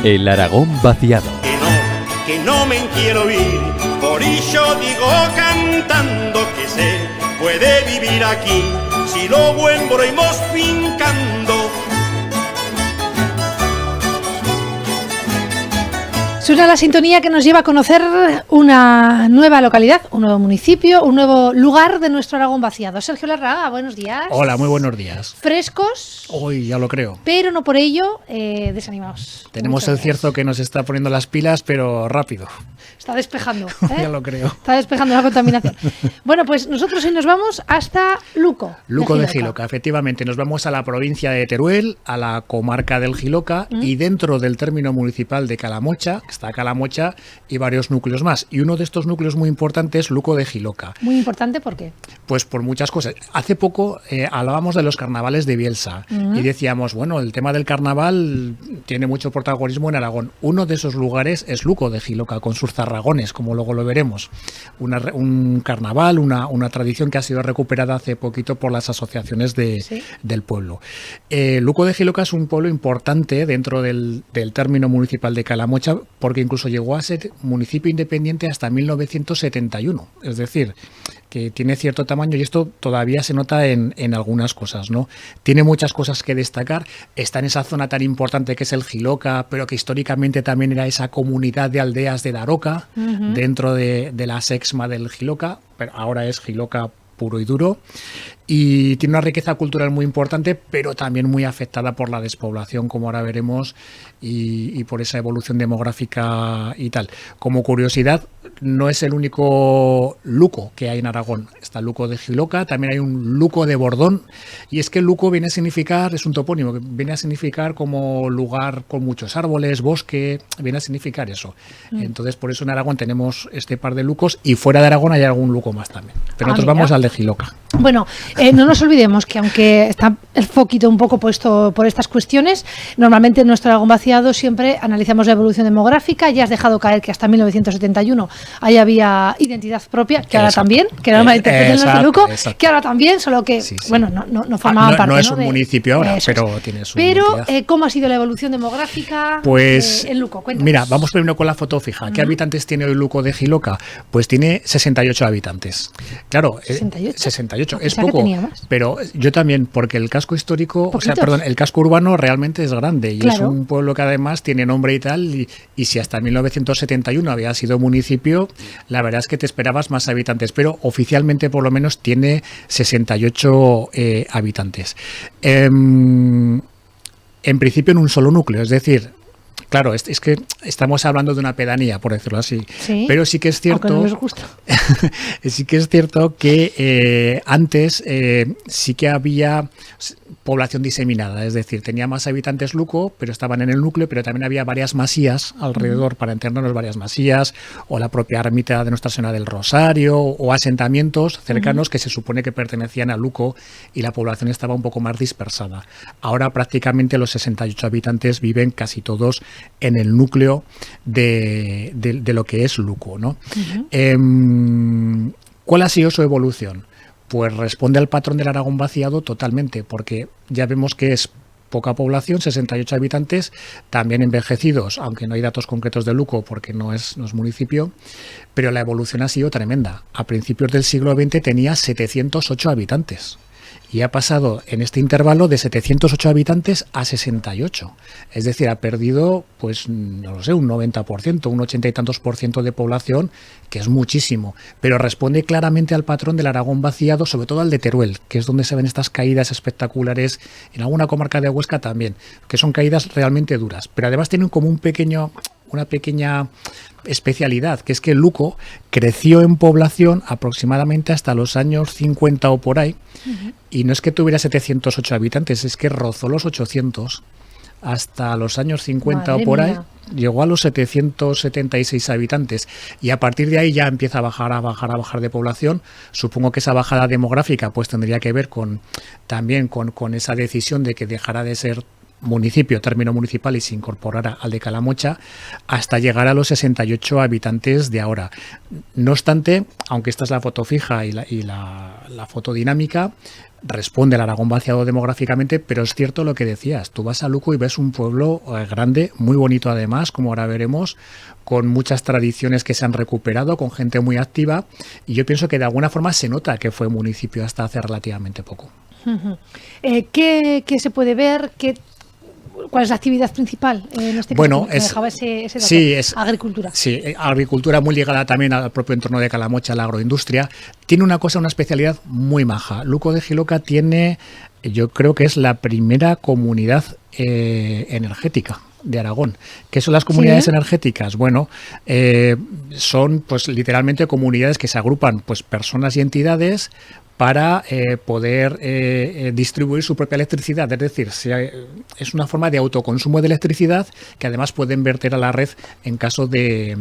El Aragón vaciado. Que no me quiero ir, por ello digo cantando que se puede vivir aquí, si lo vuelvemos fincando. Suena la sintonía que nos lleva a conocer una nueva localidad, un nuevo municipio, un nuevo lugar de nuestro Aragón vaciado. Sergio Larraga, buenos días. Hola, muy buenos días. Frescos. Hoy ya lo creo. Pero no por ello desanimados. Tenemos el cierzo que nos está poniendo las pilas, pero rápido. Está despejando. Ya lo creo. Está despejando la contaminación. Bueno, pues nosotros hoy nos vamos hasta Luco. Luco de Jiloca, efectivamente. Nos vamos a la provincia de Teruel, a la comarca del Jiloca y dentro del término municipal de Calamocha, está Calamocha y varios núcleos más. Y uno de estos núcleos muy importantes es Luco de Jiloca. Muy importante, ¿por qué? Pues por muchas cosas. Hace poco hablábamos de los carnavales de Bielsa y decíamos, bueno, el tema del carnaval tiene mucho protagonismo en Aragón. Uno de esos lugares es Luco de Jiloca, con sus zarragones, como luego lo veremos. Un carnaval, una tradición que ha sido recuperada hace poquito por las asociaciones del pueblo. Luco de Jiloca es un pueblo importante dentro del término municipal de Calamocha, porque incluso llegó a ser municipio independiente hasta 1971. Es decir, que tiene cierto tamaño y esto todavía se nota en algunas cosas, ¿no? Tiene muchas cosas que destacar. Está en esa zona tan importante que es el Jiloca, pero que históricamente también era esa comunidad de aldeas de Daroca, dentro de la sexma del Jiloca, pero ahora es Jiloca puro y duro. Y tiene una riqueza cultural muy importante, pero también muy afectada por la despoblación, como ahora veremos, y por esa evolución demográfica y tal. Como curiosidad, no es el único Luco que hay en Aragón. Está Luco de Jiloca, también hay un Luco de Bordón, y es que Luco viene a significar, es un topónimo, que viene a significar como lugar con muchos árboles, bosque, viene a significar eso. Entonces, por eso en Aragón tenemos este par de Lucos, y fuera de Aragón hay algún Luco más también. Pero nosotros vamos al de Jiloca. Bueno, no nos olvidemos que aunque está el foquito un poco puesto por estas cuestiones, normalmente en nuestro Aragón vaciado siempre analizamos la evolución demográfica. Ya has dejado caer que hasta 1971 ahí había identidad propia, que ahora también, que era una interpretación de Luco, que ahora también, solo que, bueno, no formaban parte. No es un municipio ahora, pero tiene su identidad. ¿Cómo ha sido la evolución demográfica en Luco? Cuéntanos. Mira, vamos primero con la foto fija. ¿Qué habitantes tiene hoy Luco de Jiloca? Pues tiene 68 habitantes. Claro, 68 es poco, pero yo también, porque el casco histórico, el casco urbano realmente es grande y es un pueblo que además tiene nombre y tal, y si hasta 1971 había sido municipio, la verdad es que te esperabas más habitantes, pero oficialmente por lo menos tiene 68 habitantes. En principio en un solo núcleo, es decir, claro, es que estamos hablando de una pedanía, por decirlo así. Sí, pero sí que es cierto. No nos gusta. Sí que es cierto que antes sí que había población diseminada, es decir, tenía más habitantes Luco, pero estaban en el núcleo, pero también había varias masías alrededor, para entendernos, varias masías, o la propia ermita de Nuestra Señora del Rosario, o asentamientos cercanos que se supone que pertenecían a Luco, y la población estaba un poco más dispersada. Ahora prácticamente los 68 habitantes viven casi todos en el núcleo de lo que es Luco, ¿no? ¿Cuál ha sido su evolución? Pues responde al patrón del Aragón vaciado totalmente, porque ya vemos que es poca población, 68 habitantes, también envejecidos, aunque no hay datos concretos de Luco porque no es municipio, pero la evolución ha sido tremenda. A principios del siglo XX tenía 708 habitantes. Y ha pasado en este intervalo de 708 habitantes a 68. Es decir, ha perdido, pues, no lo sé, un 90%, un 80 y tantos % de población, que es muchísimo. Pero responde claramente al patrón del Aragón vaciado, sobre todo al de Teruel, que es donde se ven estas caídas espectaculares, en alguna comarca de Huesca también, que son caídas realmente duras. Pero además tienen como una pequeña especialidad, que es que Luco creció en población aproximadamente hasta los años 50 o por ahí, y no es que tuviera 708 habitantes, es que rozó los 800 hasta los años 50 o por ahí, llegó a los 776 habitantes, y a partir de ahí ya empieza a bajar de población. Supongo que esa bajada demográfica pues tendría que ver también con esa decisión de que dejara de ser municipio, término municipal, y se incorporara al de Calamocha, hasta llegar a los 68 habitantes de ahora. No obstante, aunque esta es la foto fija y la foto dinámica, responde al Aragón vaciado demográficamente, pero es cierto lo que decías, tú vas a Luco y ves un pueblo grande, muy bonito además, como ahora veremos, con muchas tradiciones que se han recuperado, con gente muy activa, y yo pienso que de alguna forma se nota que fue municipio hasta hace relativamente poco. ¿Qué se puede ver? ¿Cuál es la actividad principal en este caso? Bueno, Dejaba ese dato. Sí, es agricultura. Sí, agricultura muy ligada también al propio entorno de Calamocha, la agroindustria. Tiene una especialidad muy maja. Luco de Jiloca tiene, yo creo que es la primera comunidad energética de Aragón. ¿Qué son las comunidades energéticas? Bueno, son pues literalmente comunidades que se agrupan pues personas y entidades para poder distribuir su propia electricidad. Es decir, es una forma de autoconsumo de electricidad que además pueden verter a la red en caso de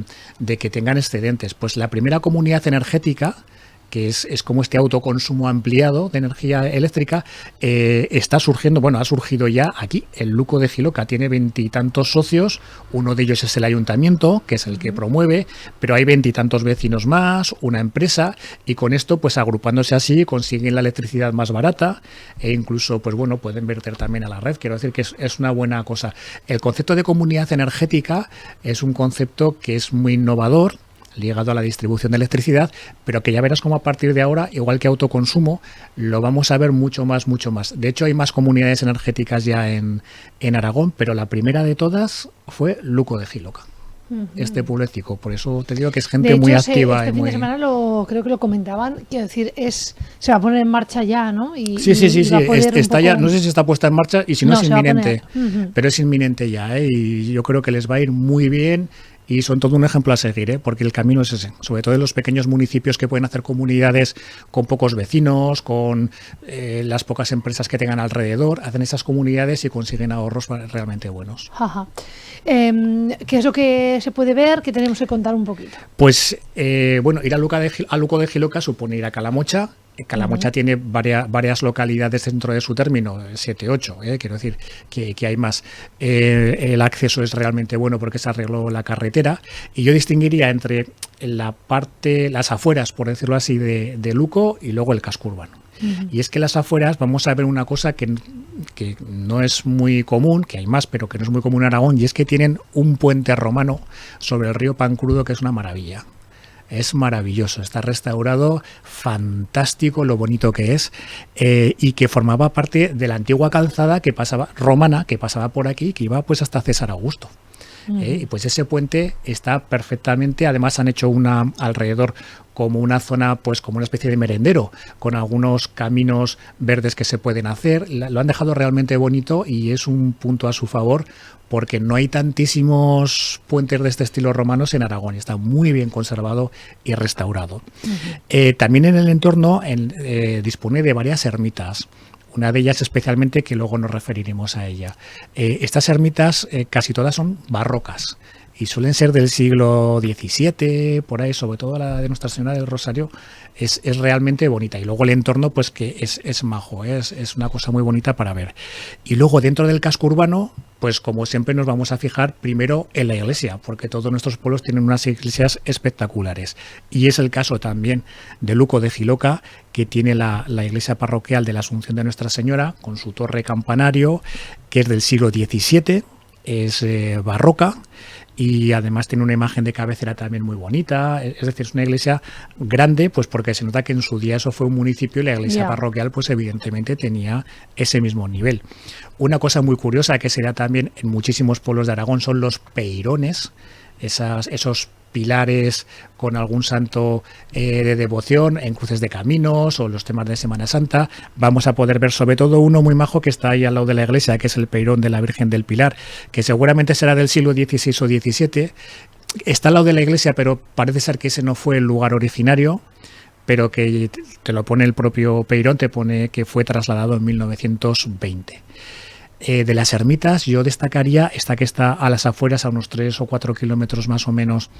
que tengan excedentes. Pues la primera comunidad energética, que es como este autoconsumo ampliado de energía eléctrica, está surgiendo, bueno, ha surgido ya aquí, el Luco de Jiloca. Tiene 20 y tantos socios, uno de ellos es el ayuntamiento, que es el que promueve, pero hay 20 y tantos vecinos más, una empresa, y con esto, pues agrupándose así, consiguen la electricidad más barata, e incluso, pues bueno, pueden verter también a la red. Quiero decir que es una buena cosa. El concepto de comunidad energética es un concepto que es muy innovador, ligado a la distribución de electricidad, pero que ya verás como a partir de ahora, igual que autoconsumo, lo vamos a ver mucho más. De hecho, hay más comunidades energéticas ya en Aragón, pero la primera de todas fue Luco de Jiloca. Este pueblecico, por eso te digo que es gente muy activa. Este fin de semana creo que lo comentaban, quiero decir, se va a poner en marcha ya, ¿no? Sí, está ya, no sé si está puesta en marcha y si no es inminente, pero es inminente ya, y yo creo que les va a ir muy bien. Y son todo un ejemplo a seguir, porque el camino es ese, sobre todo en los pequeños municipios que pueden hacer comunidades con pocos vecinos, con las pocas empresas que tengan alrededor, hacen esas comunidades y consiguen ahorros realmente buenos. Ajá. ¿Qué es lo que se puede ver? ¿Qué tenemos que contar un poquito? Pues, bueno, ir a Luco de Jiloca supone ir a Calamocha. Calamocha tiene varias localidades dentro de su término, 7, 8, quiero decir que hay más. El acceso es realmente bueno porque se arregló la carretera, y yo distinguiría entre las afueras, por decirlo así, de Luco, y luego el casco urbano. Y es que las afueras vamos a ver una cosa que no es muy común, que hay más, pero que no es muy común en Aragón, y es que tienen un puente romano sobre el río Pancrudo que es una maravilla. Es maravilloso, está restaurado, fantástico lo bonito que es, y que formaba parte de la antigua calzada romana que pasaba por aquí, que iba pues hasta César Augusto. Y pues ese puente está perfectamente, además han hecho alrededor como una zona, pues como una especie de merendero, con algunos caminos verdes que se pueden hacer. Lo han dejado realmente bonito y es un punto a su favor, porque no hay tantísimos puentes de este estilo romanos en Aragón. Está muy bien conservado y restaurado. También en el entorno dispone de varias ermitas. Una de ellas especialmente, que luego nos referiremos a ella. Estas ermitas casi todas son barrocas y suelen ser del siglo XVII, por ahí, sobre todo la de Nuestra Señora del Rosario, es realmente bonita. Y luego el entorno, pues que es majo, es una cosa muy bonita para ver. Y luego dentro del casco urbano, pues como siempre nos vamos a fijar primero en la iglesia, porque todos nuestros pueblos tienen unas iglesias espectaculares. Y es el caso también de Luco de Jiloca, que tiene la iglesia parroquial de la Asunción de Nuestra Señora, con su torre campanario, que es del siglo XVII, es barroca, y además tiene una imagen de cabecera también muy bonita. Es decir, es una iglesia grande, pues porque se nota que en su día eso fue un municipio y la iglesia parroquial pues evidentemente tenía ese mismo nivel. Una cosa muy curiosa que se da también en muchísimos pueblos de Aragón son los peirones, esos pilares con algún santo de devoción en cruces de caminos o los temas de Semana Santa. Vamos a poder ver sobre todo uno muy majo que está ahí al lado de la iglesia, que es el peirón de la Virgen del Pilar, que seguramente será del siglo XVI o XVII. Está al lado de la iglesia, pero parece ser que ese no fue el lugar originario, pero que te lo pone el propio peirón, te pone que fue trasladado en 1920. De las ermitas yo destacaría esta que está a las afueras, a unos 3 o 4 kilómetros más o menos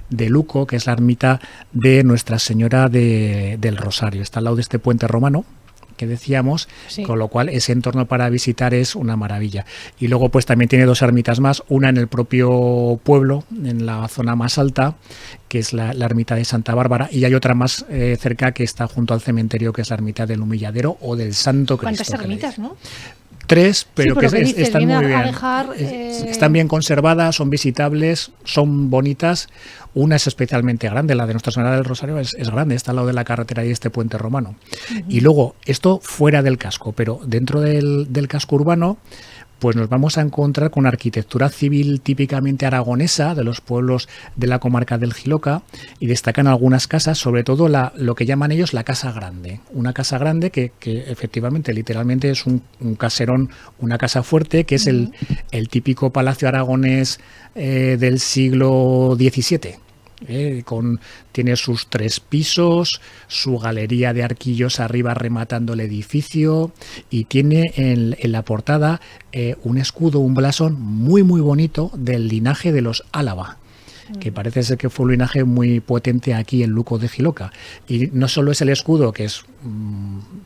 de Luco, que es la ermita de Nuestra Señora del Rosario. Está al lado de este puente romano que decíamos, Sí. con lo cual ese entorno para visitar es una maravilla. Y luego pues también tiene 2 ermitas más, una en el propio pueblo, en la zona más alta, que es la ermita de Santa Bárbara, y hay otra más cerca que está junto al cementerio, que es la ermita del Humilladero o del Santo Cristo. ¿Cuántas ermitas, no? 3, pero, Sí, pero que que dices, están viene muy a bien. dejar, Están bien conservadas, son visitables, son bonitas. Una es especialmente grande, la de Nuestra Señora del Rosario es grande, está al lado de la carretera y este puente romano. Y luego, esto fuera del casco, pero dentro del casco urbano, pues nos vamos a encontrar con arquitectura civil típicamente aragonesa de los pueblos de la comarca del Jiloca, y destacan algunas casas, sobre todo lo que llaman ellos la Casa Grande. Una casa grande que efectivamente, literalmente es un caserón, una casa fuerte, que es el típico palacio aragonés del siglo XVII. Tiene sus 3 pisos, su galería de arquillos arriba rematando el edificio, y tiene en la portada un escudo, un blasón muy muy bonito del linaje de los Álava, que parece ser que fue un linaje muy potente aquí en Luco de Jiloca. Y no solo es el escudo, que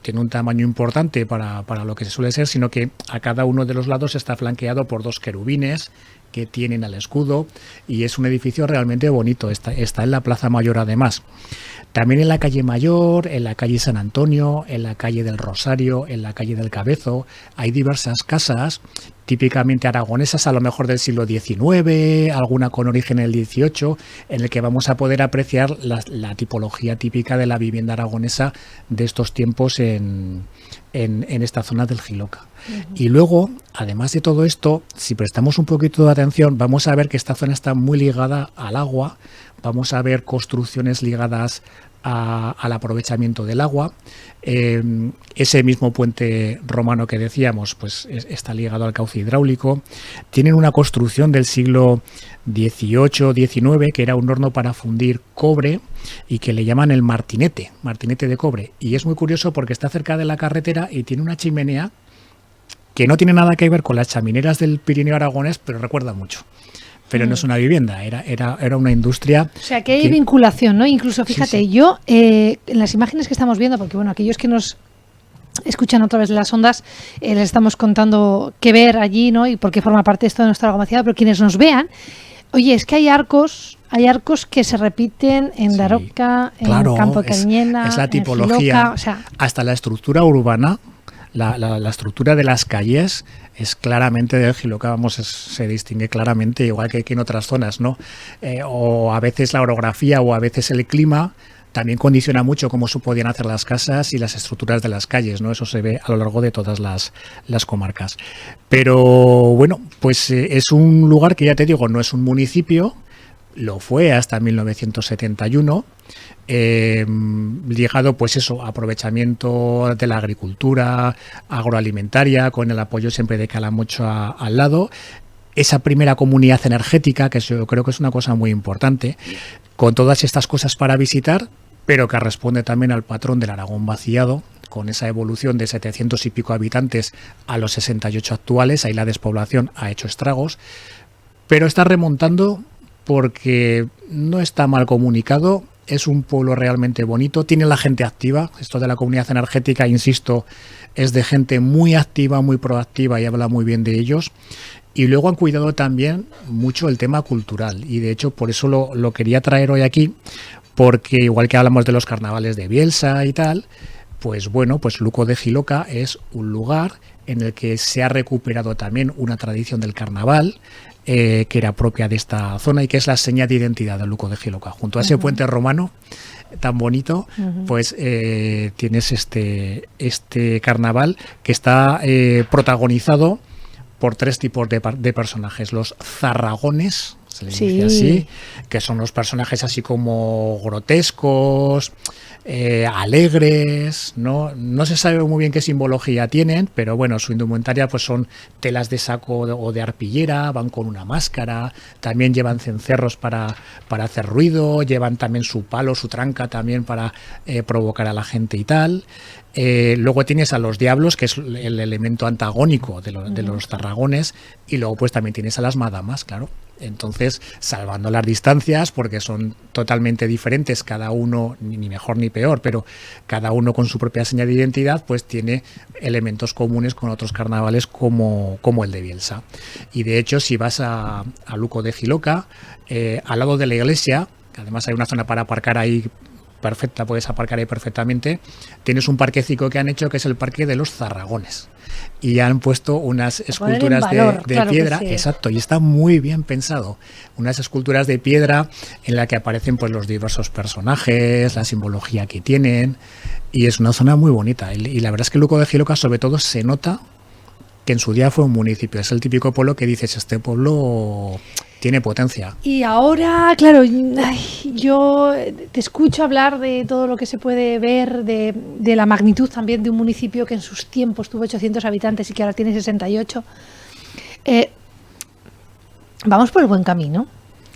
tiene un tamaño importante para lo que se suele ser, sino que a cada uno de los lados está flanqueado por 2 querubines que tienen al escudo, y es un edificio realmente bonito. Está en la Plaza Mayor además. También en la calle Mayor, en la calle San Antonio, en la calle del Rosario, en la calle del Cabezo, hay diversas casas típicamente aragonesas, a lo mejor del siglo XIX, alguna con origen en el XVIII, en el que vamos a poder apreciar la tipología típica de la vivienda aragonesa de estos tiempos en esta zona del Jiloca. Y luego, además de todo esto, si prestamos un poquito de atención, vamos a ver que esta zona está muy ligada al agua, vamos a ver construcciones ligadas al aprovechamiento del agua. Ese mismo puente romano que decíamos, pues está ligado al cauce hidráulico. Tienen una construcción del siglo XVIII-XIX, que era un horno para fundir cobre y que le llaman el martinete de cobre. Y es muy curioso porque está cerca de la carretera y tiene una chimenea que no tiene nada que ver con las chamineras del Pirineo aragonés, pero recuerda mucho. Pero no es una vivienda, era una industria. O sea, que hay vinculación, ¿no? Incluso, fíjate, sí. yo, en las imágenes que estamos viendo, porque bueno, aquellos que nos escuchan a través de las ondas, les estamos contando qué ver allí, ¿no? Y por qué forma parte esto de nuestra argomaciada, pero quienes nos vean, oye, es que hay arcos que se repiten en Daroca, en Campo de Cariñena, es la tipología, en Jiloca, o sea, hasta la estructura urbana. La estructura de las calles es claramente del Jiloca, se distingue claramente, igual que aquí en otras zonas, ¿no? O a veces la orografía o a veces el clima también condiciona mucho cómo se podían hacer las casas y las estructuras de las calles, ¿no? Eso se ve a lo largo de todas las comarcas. Pero bueno, pues es un lugar que, ya te digo, no es un municipio, lo fue hasta 1971, ligado pues eso, aprovechamiento de la agricultura agroalimentaria, con el apoyo siempre de Calamocho al lado. Esa primera comunidad energética, que yo creo que es una cosa muy importante, con todas estas cosas para visitar, pero que responde también al patrón del Aragón vaciado, con esa evolución de 700 y pico habitantes a los 68 actuales. Ahí la despoblación ha hecho estragos, pero está remontando porque no está mal comunicado. Es un pueblo realmente bonito, tiene la gente activa. Esto de la comunidad energética, insisto, es de gente muy activa, muy proactiva, y habla muy bien de ellos. Y luego han cuidado también mucho el tema cultural, y de hecho por eso lo quería traer hoy aquí, porque igual que hablamos de los carnavales de Bielsa y tal, pues bueno, pues Luco de Jiloca es un lugar en el que se ha recuperado también una tradición del carnaval, que era propia de esta zona y que es la seña de identidad de Luco de Jiloca. Junto a ese puente romano tan bonito, pues tienes este carnaval que está protagonizado por 3 tipos de personajes. Los zarragones, se les dice así, que son los personajes así como grotescos, alegres, no se sabe muy bien qué simbología tienen, pero bueno, su indumentaria pues son telas de saco o de arpillera, van con una máscara, también llevan cencerros para hacer ruido, llevan también su palo, su tranca también para provocar a la gente y tal. Luego tienes a los diablos, que es el elemento antagónico de los zarragones, y luego pues también tienes a las madamas, claro. Entonces, salvando las distancias, porque son totalmente diferentes, cada uno, ni mejor ni peor, pero cada uno con su propia señal de identidad, pues tiene elementos comunes con otros carnavales como el de Bielsa. Y de hecho, si vas a Luco de Jiloca, al lado de la iglesia, que además hay una zona para aparcar ahí perfecta, puedes aparcar ahí perfectamente, tienes un parquecito que han hecho que es el Parque de los Zarragones. Y han puesto unas esculturas valor, de claro piedra, que sí. exacto, y está muy bien pensado. Unas esculturas de piedra en la que aparecen pues los diversos personajes, la simbología que tienen, y es una zona muy bonita. Y la verdad es que Luco de Jiloca, sobre todo, se nota que en su día fue un municipio. Es el típico pueblo que dices, este pueblo tiene potencia. Y ahora, claro, yo te escucho hablar de todo lo que se puede ver, de la magnitud también de un municipio que en sus tiempos tuvo 800 habitantes y que ahora tiene 68. Vamos por el buen camino,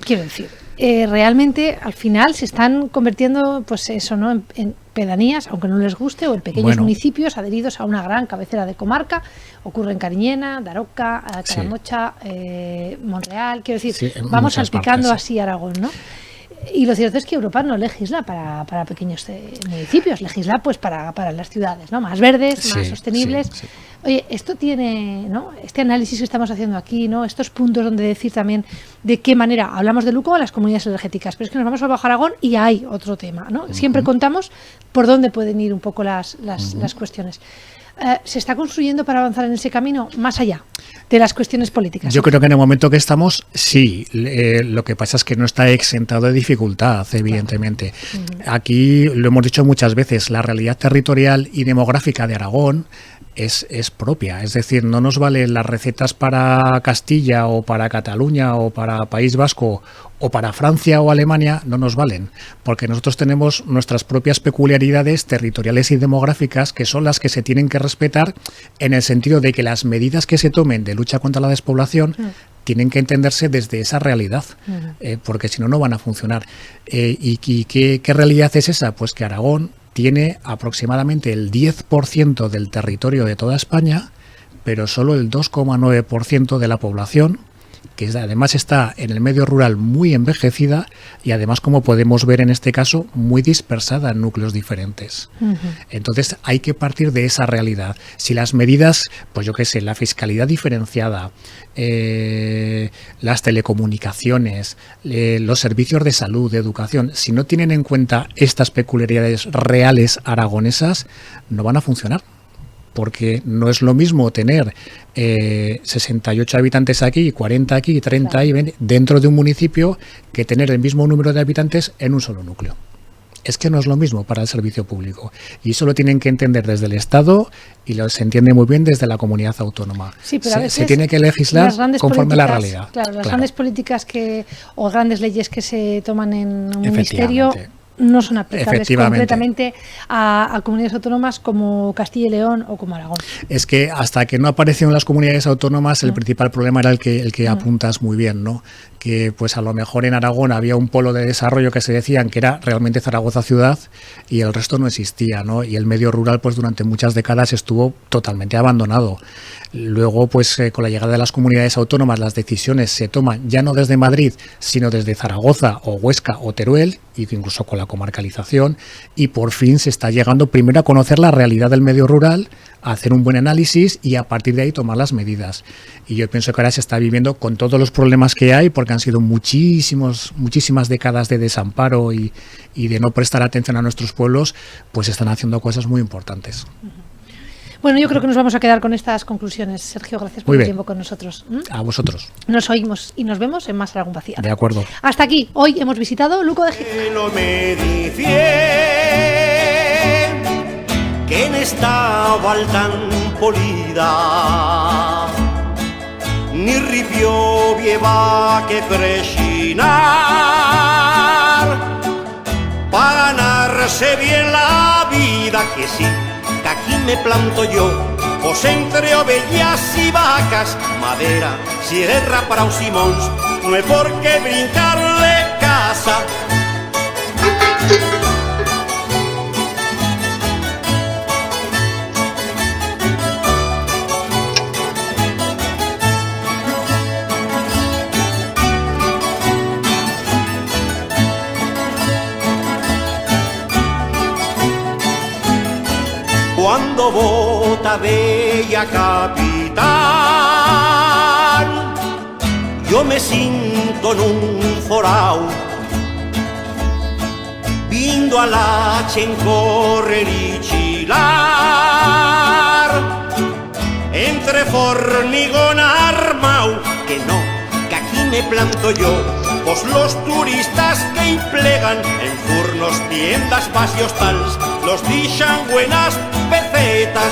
quiero decir. Realmente, al final, se están convirtiendo, pues eso, ¿no?, en pedanías, aunque no les guste, o en pequeños municipios adheridos a una gran cabecera de comarca. Ocurre en Cariñena, Daroca, Caramocha, Monreal. Quiero decir, vamos salpicando así Aragón, ¿no? Y lo cierto es que Europa no legisla para pequeños municipios, legisla pues para las ciudades, ¿no?, más verdes, más sostenibles. Sí. Oye, esto tiene, ¿no?, este análisis que estamos haciendo aquí, ¿no?, estos puntos donde decir también de qué manera hablamos de Luco, las comunidades energéticas, pero es que nos vamos al Bajo Aragón y hay otro tema, ¿no? Siempre contamos por dónde pueden ir un poco las cuestiones. ¿Se está construyendo para avanzar en ese camino más allá de las cuestiones políticas? Yo creo que en el momento que estamos, sí. Lo que pasa es que no está exentado de dificultad, evidentemente. Aquí lo hemos dicho muchas veces, la realidad territorial y demográfica de Aragón es propia. Es decir, no nos valen las recetas para Castilla o para Cataluña o para País Vasco o para Francia o Alemania, no nos valen, porque nosotros tenemos nuestras propias peculiaridades territoriales y demográficas que son las que se tienen que respetar, en el sentido de que las medidas que se tomen de lucha contra la despoblación tienen que entenderse desde esa realidad, porque si no, no van a funcionar. ¿Y qué realidad es esa? Pues que Aragón tiene aproximadamente el 10% del territorio de toda España, pero solo el 2,9% de la población, que además está en el medio rural muy envejecida y además, como podemos ver en este caso, muy dispersada en núcleos diferentes. Entonces hay que partir de esa realidad. Si las medidas, pues yo qué sé, la fiscalidad diferenciada, las telecomunicaciones, los servicios de salud, de educación, si no tienen en cuenta estas peculiaridades reales aragonesas, no van a funcionar. Porque no es lo mismo tener 68 habitantes aquí, 40 aquí, 30 ahí dentro de un municipio, que tener el mismo número de habitantes en un solo núcleo. Es que no es lo mismo para el servicio público. Y eso lo tienen que entender desde el Estado y se entiende muy bien desde la comunidad autónoma. Sí, pero a veces se tiene que legislar conforme a la realidad. Claro, las grandes políticas o grandes leyes que se toman en un ministerio no son aplicables completamente a comunidades autónomas como Castilla y León o como Aragón. Es que hasta que no aparecieron las comunidades autónomas, el principal problema era el que apuntas muy bien, ¿no? Que pues a lo mejor en Aragón había un polo de desarrollo que se decían que era realmente Zaragoza ciudad y el resto no existía, ¿no? Y el medio rural pues durante muchas décadas estuvo totalmente abandonado. Luego, pues con la llegada de las comunidades autónomas, las decisiones se toman ya no desde Madrid, sino desde Zaragoza o Huesca o Teruel, y incluso con la comarcalización, y por fin se está llegando primero a conocer la realidad del medio rural, a hacer un buen análisis y a partir de ahí tomar las medidas. Y yo pienso que ahora se está viviendo con todos los problemas que hay, porque han sido muchísimas décadas de desamparo y de no prestar atención a nuestros pueblos, pues están haciendo cosas muy importantes. Bueno, yo creo que nos vamos a quedar con estas conclusiones. Sergio, gracias por el tiempo con nosotros. A vosotros. Nos oímos y nos vemos en Más Aragón Vaciado. De acuerdo. Hasta aquí. Hoy hemos visitado Luco de Jiloca. Que en esta val tan polida ni ripio vieva que crecinar para ganarse bien la vida, que sí, que aquí me planto yo, pues entre ovejas y vacas, madera, sierra para os simons, no hay por qué brincarle casa. cuando bota bella capitán, yo me siento en un forao, vindo a la chen correr y chilar, entre formigón armao, que no, que aquí me planto yo, pues los turistas que implegan en furnos, tiendas, pasios tals, los dixan buenas pesetas,